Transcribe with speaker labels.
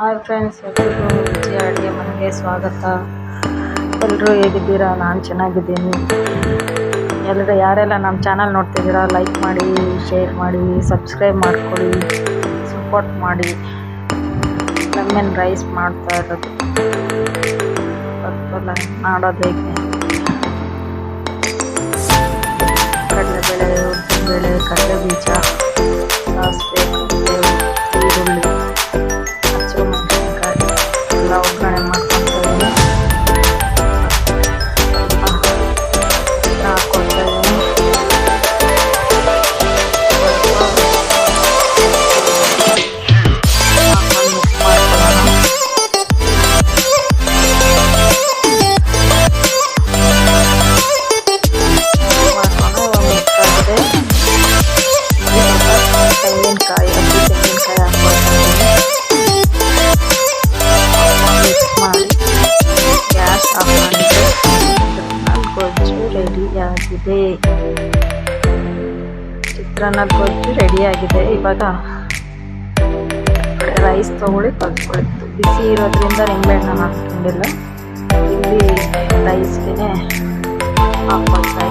Speaker 1: Hi friends, ಎಲ್ರಿಗೂ ವಿಜಯ ಅಡುಗೆ ಮನೆಗೆ ಸ್ವಾಗತ. ಎಲ್ಲರೂ ಹೇಗಿದ್ದೀರಾ? ನಾನು ಚೆನ್ನಾಗಿದ್ದೀನಿ. ಎಲ್ಲರೂ ಯಾರೆಲ್ಲ ನಮ್ಮ ಚಾನಲ್ ನೋಡ್ತಿದ್ದೀರಾ ಲೈಕ್ ಮಾಡಿ, ಶೇರ್ ಮಾಡಿ, ಸಬ್ಸ್ಕ್ರೈಬ್ ಮಾಡ್ಕೊಳ್ಳಿ, ಸಪೋರ್ಟ್ ಮಾಡಿ. ಲೆಮನ್ ರೈಸ್ ಮಾಡ್ತಾ ಇರೋದು ಮಾಡೋದು ಹೇಗೆ? ಕಡಲೆಬೇಳೆ, ಉದ್ದಿನಬೇಳೆ, ಕಡಲೆ ಬೀಜ, ಸಾಸಿವೆ, ಈರುಳ್ಳಿ, ಹಸಿಮೆಣಸಿನ್ಕಾಯಿ ಎಲ್ಲ ಒಗ್ಗರಣೆ ಮಾಡ್ಕೊತಾ ಇದ್ದೀನಿ. ಹಾಕ್ಕೊತಾ ಇದ್ದೀನಿ. ಮಿಕ್ಸ್ ಮಾಡ್ಕೊಳ್ಳೋಣ. ತೆಂಗಿನಕಾಯಿ, ಹಸಿ ತೆಂಗಿನಕಾಯಿ ಹಾಕ್ಕೊಂಡು ಮಿಕ್ಸ್ ಮಾಡಿ ಗ್ಯಾಸ್ ಆಫ್ ಮಾಡಿದರೆ ಗೊಜ್ಜು ರೆಡಿಯಾಗಿದೆ. ಚಿತ್ರಾನ್ನ ಗೊಜ್ಜು ರೆಡಿಯಾಗಿದೆ. ಇವಾಗ ರೈಸ್ ತೊಗೊಳ್ಳಿ, ಕಲ್ತ್ಕೊಳಿತ್ತು. ಬಿಸಿ ಇರೋದ್ರಿಂದ ನಿಂಬೆಹಣ್ಣು ಹಾಕ್ಕೊಂಡಿಲ್ಲ. ಇಲ್ಲಿ ರೈಸ್ಗೆ ಹಾಕ್ಕೊಳ್ತಾ